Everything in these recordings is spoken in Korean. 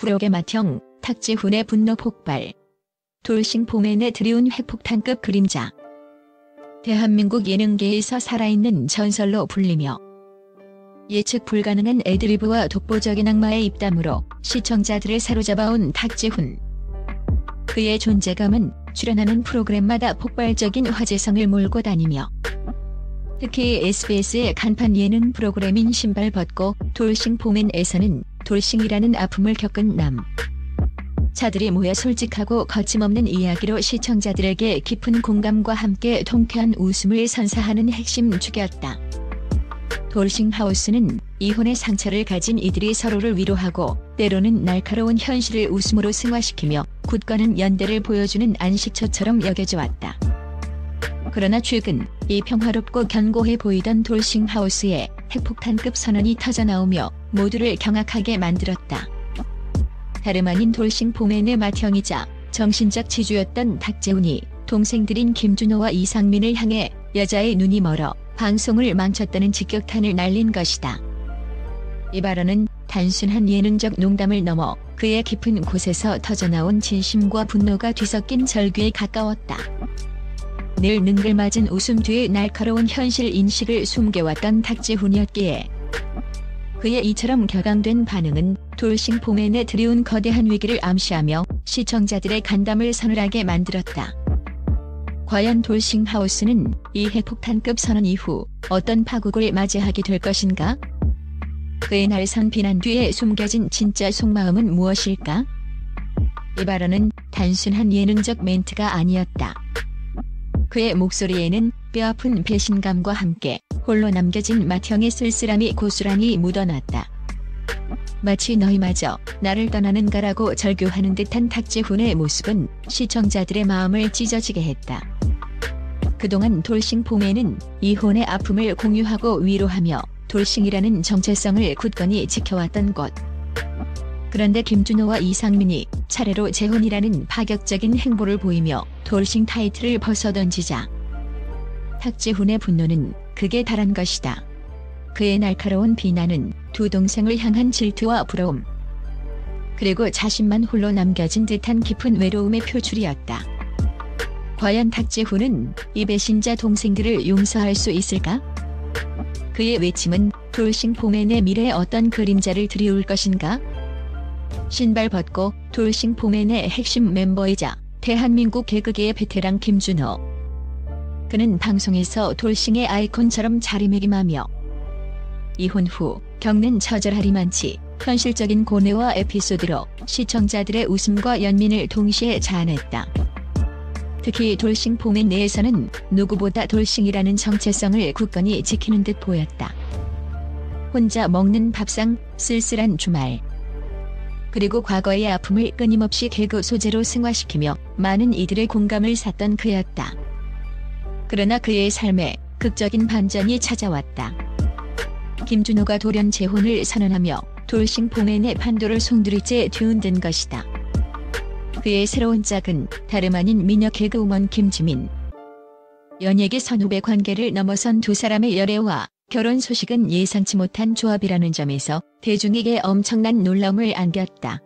구력의 맏형 탁지훈의 분노 폭발. 돌싱 포맨의 드리운 핵폭탄급 그림자. 대한민국 예능계에서 살아있는 전설로 불리며 예측 불가능한 애드리브와 독보적인 악마의 입담으로 시청자들을 사로잡아온 탁지훈. 그의 존재감은 출연하는 프로그램마다 폭발적인 화제성을 몰고 다니며 특히 SBS의 간판 예능 프로그램인 신발 벗고 돌싱 포맨에서는 돌싱이라는 아픔을 겪은 남자들이 모여 솔직하고 거침없는 이야기로 시청자들에게 깊은 공감과 함께 통쾌한 웃음을 선사하는 핵심 축이었다. 돌싱 하우스는 이혼의 상처를 가진 이들이 서로를 위로하고 때로는 날카로운 현실을 웃음으로 승화시키며 굳건한 연대를 보여주는 안식처처럼 여겨져 왔다. 그러나 최근 이 평화롭고 견고해 보이던 돌싱 하우스에 핵폭탄급 선언이 터져나오며 모두를 경악하게 만들었다. 다름 아닌 돌싱 포맨의 맏형이자 정신적 지주였던 탁재훈이 동생들인 김준호와 이상민을 향해 여자의 눈이 멀어 방송을 망쳤다는 직격탄을 날린 것이다. 이 발언은 단순한 예능적 농담을 넘어 그의 깊은 곳에서 터져나온 진심과 분노가 뒤섞인 절규에 가까웠다. 늘 능글맞은 웃음 뒤에 날카로운 현실 인식을 숨겨왔던 탁지훈이었기에 그의 이처럼 격앙된 반응은 돌싱 포맨의 드리운 거대한 위기를 암시하며 시청자들의 간담을 서늘하게 만들었다. 과연 돌싱 하우스는 이 핵폭탄급 선언 이후 어떤 파국을 맞이하게 될 것인가? 그의 날선 비난 뒤에 숨겨진 진짜 속마음은 무엇일까? 이 발언은 단순한 예능적 멘트가 아니었다. 그의 목소리에는 뼈아픈 배신감과 함께 홀로 남겨진 맏형의 쓸쓸함이 고스란히 묻어났다. 마치 너희마저 나를 떠나는가라고 절규하는 듯한 탁지훈의 모습은 시청자들의 마음을 찢어지게 했다. 그동안 돌싱 포맨은 이혼의 아픔을 공유하고 위로하며 돌싱이라는 정체성을 굳건히 지켜왔던 것. 그런데 김준호와 이상민이 차례로 재혼이라는 파격적인 행보를 보이며 돌싱 타이틀을 벗어던지자 탁지훈의 분노는 극에 달한 것이다. 그의 날카로운 비난은 두 동생을 향한 질투와 부러움, 그리고 자신만 홀로 남겨진 듯한 깊은 외로움의 표출이었다. 과연 탁지훈은 이 배신자 동생들을 용서할 수 있을까? 그의 외침은 돌싱 포맨의 미래에 어떤 그림자를 드리울 것인가? 신발 벗고 돌싱 포맨의 핵심 멤버이자 대한민국 개그계의 베테랑 김준호. 그는 방송에서 돌싱의 아이콘처럼 자리매김하며 이혼 후 겪는 처절하리만치 현실적인 고뇌와 에피소드로 시청자들의 웃음과 연민을 동시에 자아냈다. 특히 돌싱 포맨 내에서는 누구보다 돌싱이라는 정체성을 굳건히 지키는 듯 보였다. 혼자 먹는 밥상, 쓸쓸한 주말, 그리고 과거의 아픔을 끊임없이 개그 소재로 승화시키며 많은 이들의 공감을 샀던 그였다. 그러나 그의 삶에 극적인 반전이 찾아왔다. 김준호가 돌연 재혼을 선언하며 돌싱 포맨의 판도를 송두리째 뒤흔든 것이다. 그의 새로운 짝은 다름 아닌 미녀 개그우먼 김지민. 연예계 선후배 관계를 넘어선 두 사람의 열애와 결혼 소식은 예상치 못한 조합이라는 점에서 대중에게 엄청난 놀라움을 안겼다.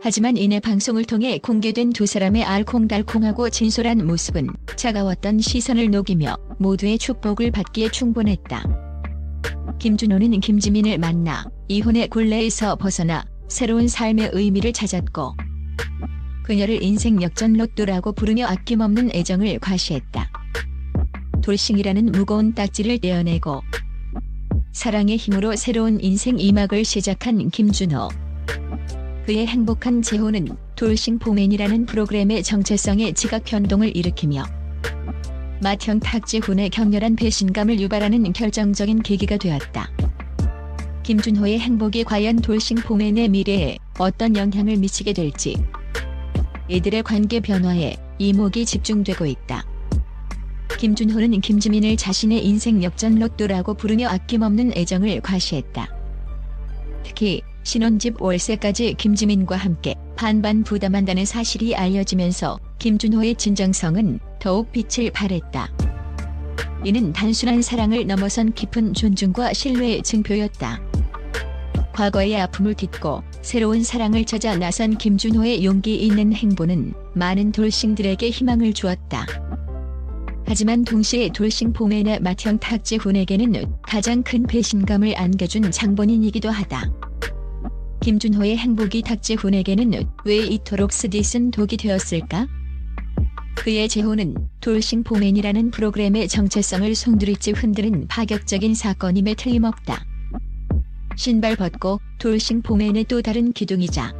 하지만 이내 방송을 통해 공개된 두 사람의 알콩달콩하고 진솔한 모습은 차가웠던 시선을 녹이며 모두의 축복을 받기에 충분했다. 김준호는 김지민을 만나 이혼의 굴레에서 벗어나 새로운 삶의 의미를 찾았고 그녀를 인생 역전 로또라고 부르며 아낌없는 애정을 과시했다. 돌싱이라는 무거운 딱지를 떼어내고 사랑의 힘으로 새로운 인생 2막을 시작한 김준호. 그의 행복한 재혼은 돌싱 포맨이라는 프로그램의 정체성에 지각 변동을 일으키며 맏형 탁지훈의 격렬한 배신감을 유발하는 결정적인 계기가 되었다. 김준호의 행복이 과연 돌싱 포맨의 미래에 어떤 영향을 미치게 될지 이들의 관계 변화에 이목이 집중되고 있다. 김준호는 김지민을 자신의 인생 역전 로또라고 부르며 아낌없는 애정을 과시했다. 특히 신혼집 월세까지 김지민과 함께 반반 부담한다는 사실이 알려지면서 김준호의 진정성은 더욱 빛을 발했다. 이는 단순한 사랑을 넘어선 깊은 존중과 신뢰의 증표였다. 과거의 아픔을 딛고 새로운 사랑을 찾아 나선 김준호의 용기 있는 행보는 많은 돌싱들에게 희망을 주었다. 하지만 동시에 돌싱 포맨의 맏형 탁지훈에게는 가장 큰 배신감을 안겨준 장본인이기도 하다. 김준호의 행복이 탁지훈에게는 왜 이토록 쓰디쓴 독이 되었을까? 그의 재혼은 돌싱 포맨이라는 프로그램의 정체성을 송두리째 흔드는 파격적인 사건임에 틀림없다. 신발 벗고 돌싱 포맨의 또 다른 기둥이자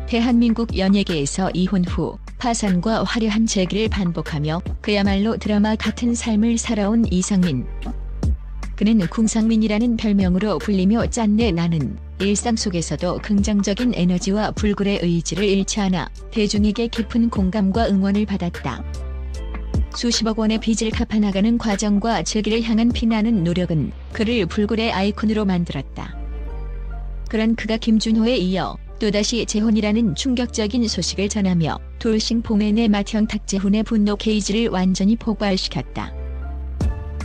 대한민국 연예계에서 이혼 후 파산과 화려한 재기를 반복하며 그야말로 드라마 같은 삶을 살아온 이상민. 그는 궁상민이라는 별명으로 불리며 짠내 나는 일상 속에서도 긍정적인 에너지와 불굴의 의지를 잃지 않아 대중에게 깊은 공감과 응원을 받았다. 수십억 원의 빚을 갚아나가는 과정과 재기를 향한 피나는 노력은 그를 불굴의 아이콘으로 만들었다. 그런 그가 김준호에 이어 또다시 재혼이라는 충격적인 소식을 전하며 돌싱 포맨의 맏형 탁지훈의 분노 게이지를 완전히 폭발시켰다.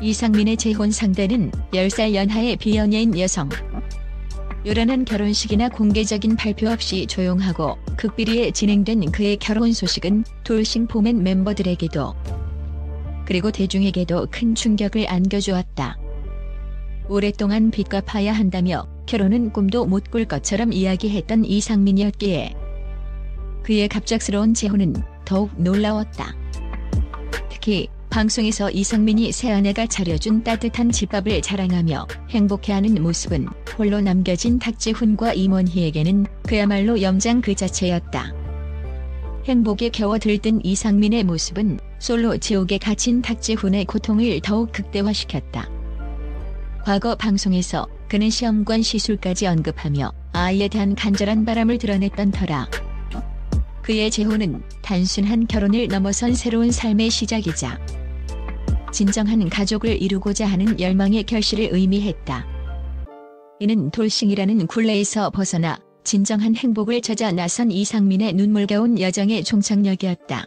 이상민의 재혼 상대는 10살 연하의 비연예인 여성. 요란한 결혼식이나 공개적인 발표 없이 조용하고 극비리에 진행된 그의 결혼 소식은 돌싱 포맨 멤버들에게도 그리고 대중에게도 큰 충격을 안겨주었다. 오랫동안 빚 갚아야 한다며 결혼은 꿈도 못 꿀 것처럼 이야기했던 이상민이었기에 그의 갑작스러운 재혼은 더욱 놀라웠다. 특히 방송에서 이상민이 새아내가 차려준 따뜻한 집밥을 자랑하며 행복해하는 모습은 홀로 남겨진 탁지훈과 임원희에게는 그야말로 염장 그 자체였다. 행복에 겨워 들뜬 이상민의 모습은 솔로 지옥에 갇힌 탁지훈의 고통을 더욱 극대화시켰다. 과거 방송에서 그는 시험관 시술까지 언급하며 아이에 대한 간절한 바람을 드러냈던 터라 그의 재혼은 단순한 결혼을 넘어선 새로운 삶의 시작이자 진정한 가족을 이루고자 하는 열망의 결실을 의미했다. 이는 돌싱이라는 굴레에서 벗어나 진정한 행복을 찾아 나선 이상민의 눈물겨운 여정의 종착역이었다.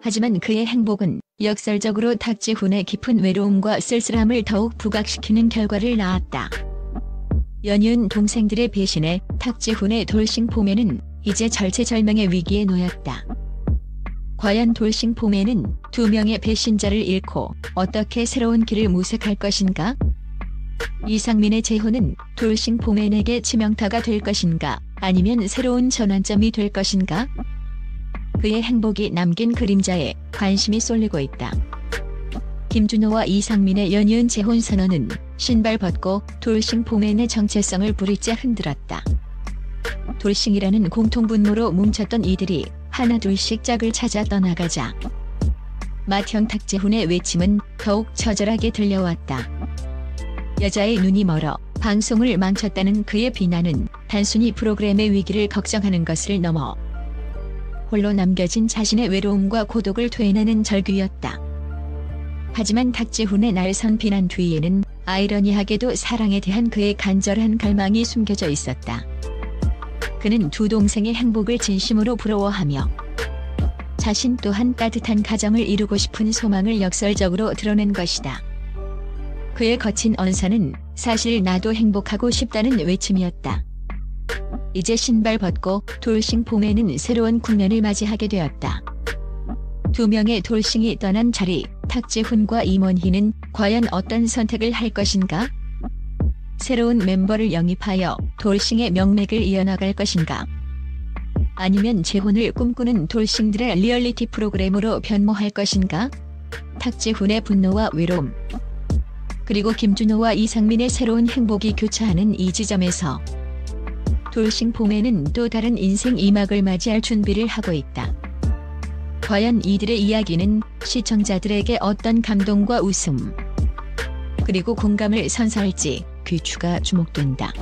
하지만 그의 행복은 역설적으로 탁지훈의 깊은 외로움과 쓸쓸함을 더욱 부각시키는 결과를 낳았다. 연이은 동생들의 배신에 탁지훈의 돌싱 포맨은 이제 절체절명의 위기에 놓였다. 과연 돌싱 포맨은 두 명의 배신자를 잃고 어떻게 새로운 길을 모색할 것인가? 이상민의 재혼은 돌싱 포맨에게 치명타가 될 것인가? 아니면 새로운 전환점이 될 것인가? 그의 행복이 남긴 그림자에 관심이 쏠리고 있다. 김준호와 이상민의 연이은 재혼 선언은 신발 벗고 돌싱 포맨의 정체성을 부리째 흔들었다. 돌싱이라는 공통분모로 뭉쳤던 이들이 하나둘씩 짝을 찾아 떠나가자 맏형 탁지훈의 외침은 더욱 처절하게 들려왔다. 여자의 눈이 멀어 방송을 망쳤다는 그의 비난은 단순히 프로그램의 위기를 걱정하는 것을 넘어 홀로 남겨진 자신의 외로움과 고독을 토해내는 절규였다. 하지만 탁지훈의 날선 비난 뒤에는 아이러니하게도 사랑에 대한 그의 간절한 갈망이 숨겨져 있었다. 그는 두 동생의 행복을 진심으로 부러워하며 자신 또한 따뜻한 가정을 이루고 싶은 소망을 역설적으로 드러낸 것이다. 그의 거친 언사는 사실 나도 행복하고 싶다는 외침이었다. 이제 신발 벗고 돌싱 포맨은 새로운 국면을 맞이하게 되었다. 두 명의 돌싱이 떠난 자리, 탁지훈과 임원희는 과연 어떤 선택을 할 것인가? 새로운 멤버를 영입하여 돌싱의 명맥을 이어나갈 것인가? 아니면 재혼을 꿈꾸는 돌싱들의 리얼리티 프로그램으로 변모할 것인가? 탁지훈의 분노와 외로움, 그리고 김준호와 이상민의 새로운 행복이 교차하는 이 지점에서 돌싱 포맨은 또 다른 인생 2막을 맞이할 준비를 하고 있다. 과연 이들의 이야기는 시청자들에게 어떤 감동과 웃음, 그리고 공감을 선사할지 귀추가 주목된다.